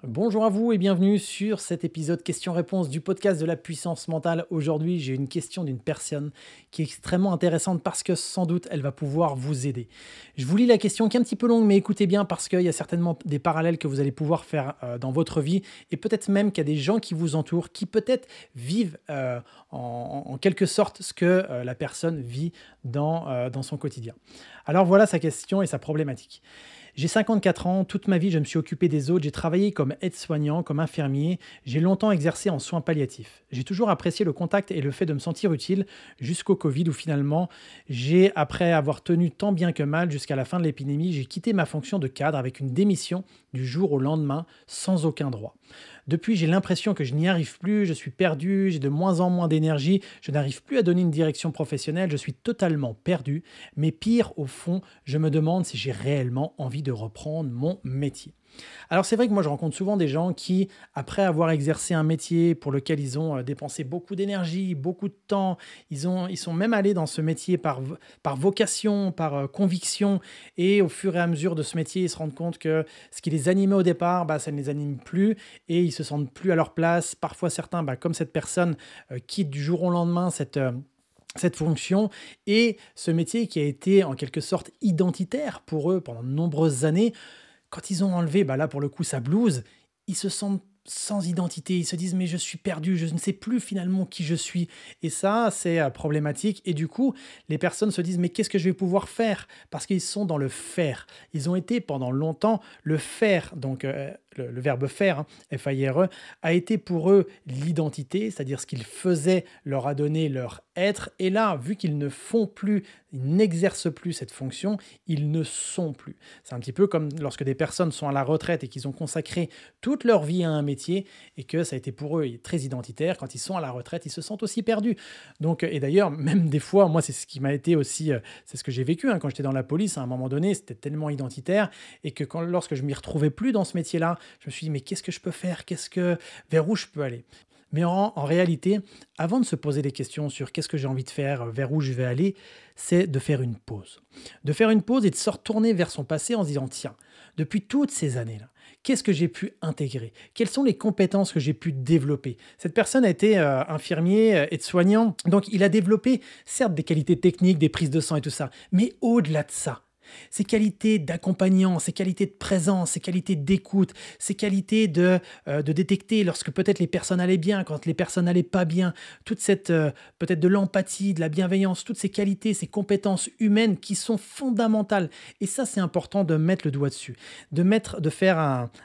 Bonjour à vous et bienvenue sur cet épisode questions-réponses du podcast de la puissance mentale. Aujourd'hui, j'ai une question d'une personne qui est extrêmement intéressante parce que sans doute elle va pouvoir vous aider. Je vous lis la question qui est un petit peu longue, mais écoutez bien parce qu'il y a certainement des parallèles que vous allez pouvoir faire dans votre vie et peut-être même qu'il y a des gens qui vous entourent qui peut-être vivent en quelque sorte ce que la personne vit dans son quotidien. Alors voilà sa question et sa problématique. J'ai 54 ans, toute ma vie je me suis occupé des autres, j'ai travaillé comme aide-soignant, comme infirmier, j'ai longtemps exercé en soins palliatifs. J'ai toujours apprécié le contact et le fait de me sentir utile jusqu'au Covid où finalement après avoir tenu tant bien que mal jusqu'à la fin de l'épidémie, j'ai quitté ma fonction de cadre avec une démission du jour au lendemain sans aucun droit. Depuis, j'ai l'impression que je n'y arrive plus, je suis perdu, j'ai de moins en moins d'énergie, je n'arrive plus à donner une direction professionnelle, je suis totalement perdu. Mais pire, au fond, je me demande si j'ai réellement envie de reprendre mon métier. Alors c'est vrai que moi je rencontre souvent des gens qui, après avoir exercé un métier pour lequel ils ont dépensé beaucoup d'énergie, beaucoup de temps, ils sont même allés dans ce métier par vocation, par conviction, et au fur et à mesure de ce métier, ils se rendent compte que ce qui les animait au départ, bah, ça ne les anime plus, et ils se sentent plus à leur place. Parfois certains, bah, comme cette personne, quittent du jour au lendemain cette fonction et ce métier qui a été en quelque sorte identitaire pour eux pendant de nombreuses années, quand ils ont enlevé, bah, là, pour le coup, sa blouse, ils se sentent sans identité. Ils se disent: «Mais je suis perdu, je ne sais plus finalement qui je suis» et ça, c'est, problématique et du coup, les personnes se disent: «Mais qu'est-ce que je vais pouvoir faire?» Parce qu'ils sont dans le faire. Ils ont été pendant longtemps le faire, donc le verbe faire, hein, F-A-I-R-E, a été pour eux l'identité, c'est-à-dire ce qu'ils faisaient leur a donné leur être et là, vu qu'ils ne font plus, ils n'exercent plus cette fonction, ils ne sont plus. C'est un petit peu comme lorsque des personnes sont à la retraite et qu'ils ont consacré toute leur vie à un métier et que ça a été pour eux très identitaire. Quand ils sont à la retraite, ils se sentent aussi perdus. Donc, et d'ailleurs, même des fois, moi, c'est ce qui m'a été aussi, c'est ce que j'ai vécu hein, quand j'étais dans la police. À un moment donné, c'était tellement identitaire et que lorsque je m'y retrouvais plus dans ce métier-là, je me suis dit, mais qu'est-ce que je peux faire? Vers où je peux aller? Mais en réalité, avant de se poser des questions sur qu'est-ce que j'ai envie de faire, vers où je vais aller, c'est de faire une pause. De faire une pause et de se retourner vers son passé en se disant, tiens, depuis toutes ces années-là, qu'est-ce que j'ai pu intégrer? Quelles sont les compétences que j'ai pu développer? Cette personne a été infirmier, aide-soignant, donc il a développé certes des qualités techniques, des prises de sang et tout ça, mais au-delà de ça, ses qualités d'accompagnant, ses qualités de présence, ses qualités d'écoute, ses qualités de détecter lorsque peut-être les personnes allaient bien, quand les personnes n'allaient pas bien, toute cette peut-être de l'empathie, de la bienveillance, toutes ces qualités, ces compétences humaines qui sont fondamentales. Et ça, c'est important de mettre le doigt dessus, de faire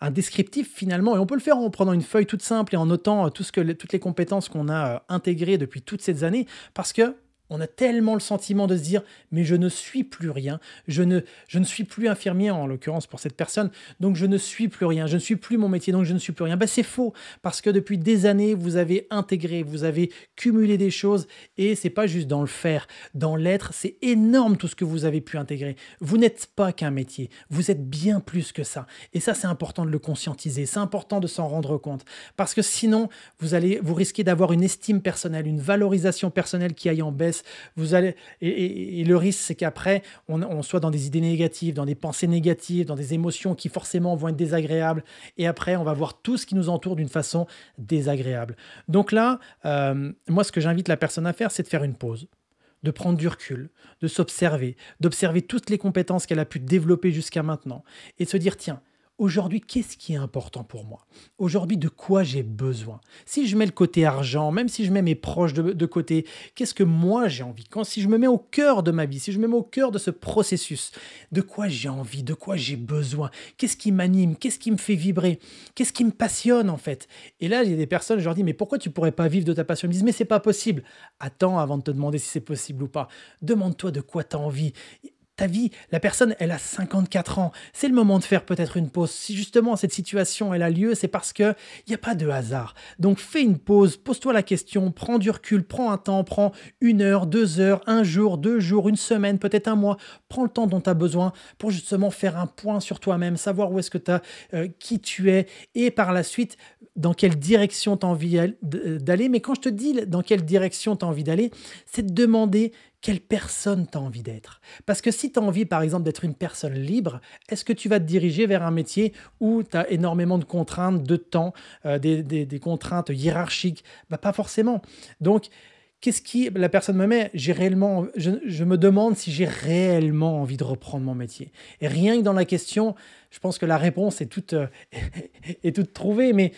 un descriptif finalement. Et on peut le faire en prenant une feuille toute simple et en notant toutes les compétences qu'on a intégrées depuis toutes ces années, parce que on a tellement le sentiment de se dire: «Mais je ne suis plus rien, je ne suis plus infirmier», en l'occurrence pour cette personne, «donc je ne suis plus rien, je ne suis plus mon métier, donc je ne suis plus rien». Bah, c'est faux, parce que depuis des années, vous avez intégré, vous avez cumulé des choses et c'est pas juste dans le faire, dans l'être, c'est énorme tout ce que vous avez pu intégrer. Vous n'êtes pas qu'un métier, vous êtes bien plus que ça et ça, c'est important de le conscientiser, c'est important de s'en rendre compte parce que sinon, vous risquez d'avoir une estime personnelle, une valorisation personnelle qui aille en baisse. Et le risque, c'est qu'après, on soit dans des idées négatives, dans des pensées négatives, dans des émotions qui forcément vont être désagréables. Et après, on va voir tout ce qui nous entoure d'une façon désagréable. Donc là, moi, ce que j'invite la personne à faire, c'est de faire une pause, de prendre du recul, de s'observer, d'observer toutes les compétences qu'elle a pu développer jusqu'à maintenant et de se dire, tiens, aujourd'hui, qu'est-ce qui est important pour moi? Aujourd'hui, de quoi j'ai besoin? Si je mets le côté argent, même si je mets mes proches de côté, qu'est-ce que moi j'ai envie? Si je me mets au cœur de ma vie, si je me mets au cœur de ce processus, de quoi j'ai envie? De quoi j'ai besoin? Qu'est-ce qui m'anime? Qu'est-ce qui me fait vibrer? Qu'est-ce qui me passionne en fait? Et là, il y a des personnes, je leur dis, mais pourquoi tu pourrais pas vivre de ta passion? Ils me disent, mais c'est pas possible. Attends avant de te demander si c'est possible ou pas. Demande-toi de quoi tu as envie. Ta vie, la personne, elle a 54 ans. C'est le moment de faire peut-être une pause. Si justement cette situation, elle a lieu, c'est parce qu'il n'y a pas de hasard. Donc fais une pause, pose-toi la question, prends du recul, prends un temps, prends 1 heure, 2 heures, un jour, 2 jours, une semaine, peut-être un mois. Prends le temps dont tu as besoin pour justement faire un point sur toi-même, savoir où est-ce que tu as, qui tu es et par la suite, dans quelle direction tu as envie d'aller. Mais quand je te dis dans quelle direction tu as envie d'aller, c'est de demander quelle personne tu as envie d'être. Parce que si tu as envie, par exemple, d'être une personne libre, est-ce que tu vas te diriger vers un métier où tu as énormément de contraintes de temps, des contraintes hiérarchiques? Bah, pas forcément. Donc, qu'est-ce qui la personne me met? Je me demande si j'ai réellement envie de reprendre mon métier. Et rien que dans la question, je pense que la réponse est toute, est toute trouvée. Mais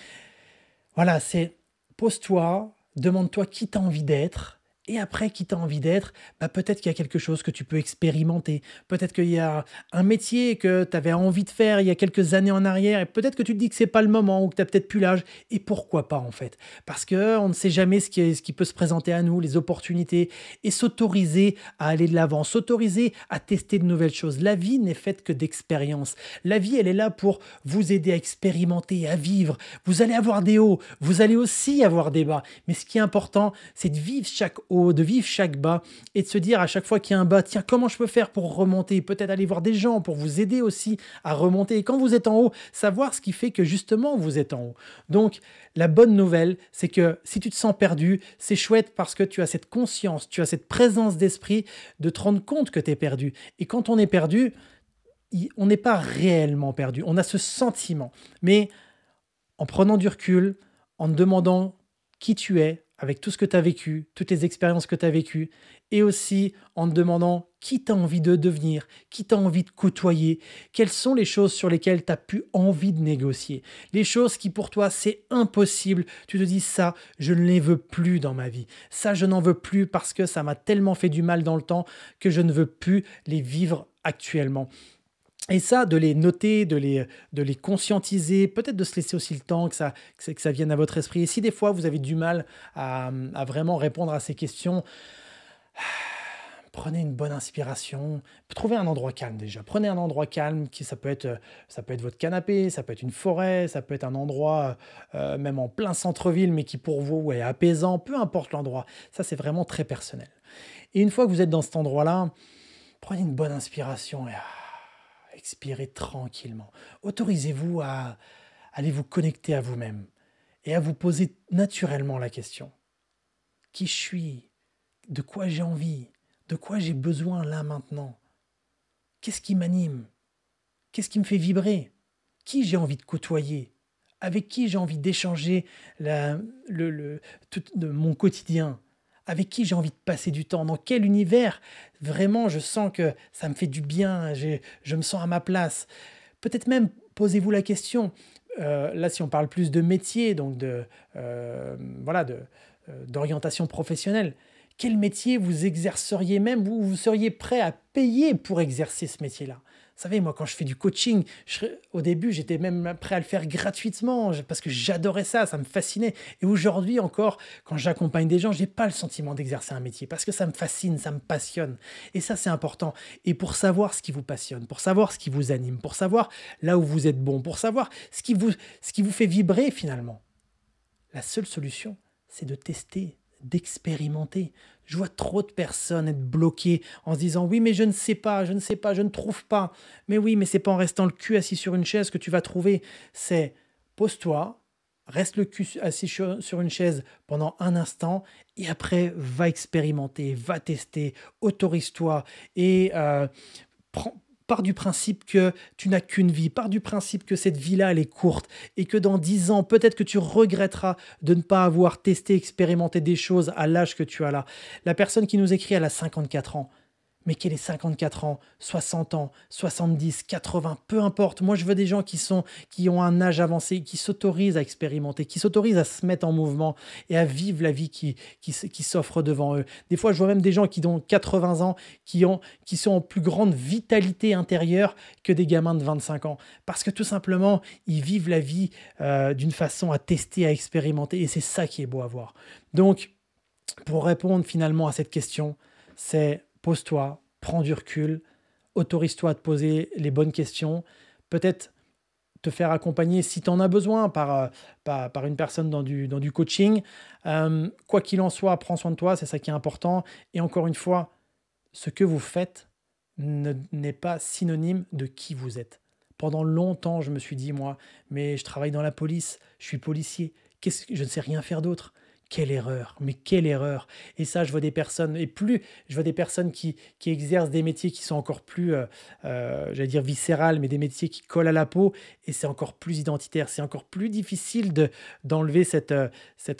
voilà, c'est pose-toi, demande-toi qui tu as envie d'être. Et après, qui tu as envie d'être, bah, peut-être qu'il y a quelque chose que tu peux expérimenter. Peut-être qu'il y a un métier que tu avais envie de faire il y a quelques années en arrière. Et peut-être que tu te dis que c'est pas le moment ou que tu n'as peut-être plus l'âge. Et pourquoi pas en fait? Parce qu'on ne sait jamais ce qui peut se présenter à nous, les opportunités. Et s'autoriser à aller de l'avant, s'autoriser à tester de nouvelles choses. La vie n'est faite que d'expériences. La vie, elle est là pour vous aider à expérimenter, à vivre. Vous allez avoir des hauts, vous allez aussi avoir des bas. Mais ce qui est important, c'est de vivre chaque haut, de vivre chaque bas et de se dire à chaque fois qu'il y a un bas, tiens, comment je peux faire pour remonter? Peut-être aller voir des gens pour vous aider aussi à remonter. Et quand vous êtes en haut, savoir ce qui fait que justement vous êtes en haut. Donc, la bonne nouvelle, c'est que si tu te sens perdu, c'est chouette parce que tu as cette conscience, tu as cette présence d'esprit de te rendre compte que tu es perdu. Et quand on est perdu, on n'est pas réellement perdu. On a ce sentiment. Mais en prenant du recul, en te demandant qui tu es, avec tout ce que tu as vécu, toutes les expériences que tu as vécues, et aussi en te demandant qui tu as envie de devenir, qui tu as envie de côtoyer, quelles sont les choses sur lesquelles tu as pu envie de négocier, les choses qui pour toi c'est impossible, tu te dis ça, je ne les veux plus dans ma vie, ça je n'en veux plus parce que ça m'a tellement fait du mal dans le temps que je ne veux plus les vivre actuellement. Et ça, de les noter, de les conscientiser, peut-être de se laisser aussi le temps que ça vienne à votre esprit. Et si des fois vous avez du mal à vraiment répondre à ces questions, prenez une bonne inspiration, trouvez un endroit calme déjà. Prenez un endroit calme, ça peut être votre canapé, ça peut être une forêt, ça peut être un endroit même en plein centre-ville, mais qui pour vous est apaisant, peu importe l'endroit. Ça, c'est vraiment très personnel. Et une fois que vous êtes dans cet endroit-là, prenez une bonne inspiration et expirez tranquillement. Autorisez-vous à aller vous connecter à vous-même et à vous poser naturellement la question. Qui je suis? De quoi j'ai envie? De quoi j'ai besoin là maintenant? Qu'est-ce qui m'anime? Qu'est-ce qui me fait vibrer? Qui j'ai envie de côtoyer? Avec qui j'ai envie d'échanger de mon quotidien? Avec qui j'ai envie de passer du temps? Dans quel univers vraiment je sens que ça me fait du bien, je me sens à ma place? Peut-être même posez-vous la question, là si on parle plus de métier, donc voilà, d'orientation professionnelle, quel métier vous exerceriez même, vous seriez prêt à payer pour exercer ce métier-là? Vous savez, moi, quand je fais du coaching, au début, j'étais même prêt à le faire gratuitement parce que j'adorais ça, ça me fascinait. Et aujourd'hui encore, quand j'accompagne des gens, j'ai pas le sentiment d'exercer un métier parce que ça me fascine, ça me passionne. Et ça, c'est important. Et pour savoir ce qui vous passionne, pour savoir ce qui vous anime, pour savoir là où vous êtes bon, pour savoir ce qui vous fait vibrer finalement, la seule solution, c'est de tester, d'expérimenter. Je vois trop de personnes être bloquées en se disant oui mais je ne sais pas, je ne sais pas, je ne trouve pas. Mais oui, mais c'est pas en restant le cul assis sur une chaise que tu vas trouver. C'est pose-toi, reste le cul assis sur une chaise pendant un instant et après va expérimenter, va tester, autorise-toi et pars du principe que tu n'as qu'une vie, pars du principe que cette vie-là, elle est courte et que dans 10 ans, peut-être que tu regretteras de ne pas avoir testé, expérimenté des choses à l'âge que tu as là. La personne qui nous écrit, elle a 54 ans. Mais quel est 54 ans, 60 ans, 70, 80, peu importe. Moi, je veux des gens qui ont un âge avancé, qui s'autorisent à expérimenter, qui s'autorisent à se mettre en mouvement et à vivre la vie qui s'offre devant eux. Des fois, je vois même des gens qui ont 80 ans, qui sont en plus grande vitalité intérieure que des gamins de 25 ans. Parce que tout simplement, ils vivent la vie d'une façon à tester, à expérimenter. Et c'est ça qui est beau à voir. Donc, pour répondre finalement à cette question, c'est pose-toi, prends du recul, autorise-toi à te poser les bonnes questions, peut-être te faire accompagner si tu en as besoin par une personne dans du coaching. Quoi qu'il en soit, prends soin de toi, c'est ça qui est important. Et encore une fois, ce que vous faites n'est pas synonyme de qui vous êtes. Pendant longtemps, je me suis dit, moi, mais je travaille dans la police, je suis policier, je ne sais rien faire d'autre. quelle erreur, mais quelle erreur. Et ça, je vois des personnes, et plus je vois des personnes qui exercent des métiers qui sont encore plus, j'allais dire viscérales, mais des métiers qui collent à la peau, et c'est encore plus identitaire. C'est encore plus difficile d'enlever cette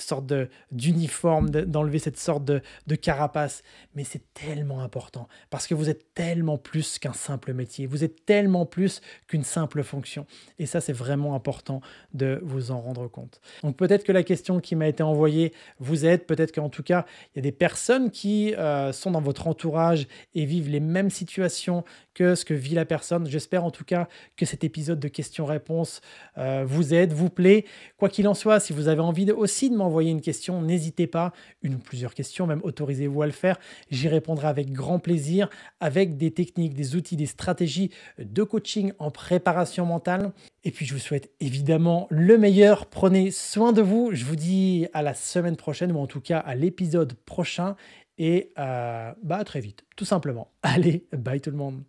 sorte d'uniforme, d'enlever cette sorte de carapace. Mais c'est tellement important, parce que vous êtes tellement plus qu'un simple métier. Vous êtes tellement plus qu'une simple fonction. Et ça, c'est vraiment important de vous en rendre compte. Donc peut-être que la question qui m'a été envoyée vous aide, peut-être qu'en tout cas, il y a des personnes qui sont dans votre entourage et vivent les mêmes situations que ce que vit la personne. J'espère en tout cas que cet épisode de questions-réponses vous aide, vous plaît. Quoi qu'il en soit, si vous avez envie aussi de m'envoyer une question, n'hésitez pas, une ou plusieurs questions, même autorisez-vous à le faire. J'y répondrai avec grand plaisir, avec des techniques, des outils, des stratégies de coaching en préparation mentale. Et puis je vous souhaite évidemment le meilleur. Prenez soin de vous. Je vous dis à la semaine prochaine, ou en tout cas à l'épisode prochain. Et à très vite, tout simplement. Allez, bye tout le monde.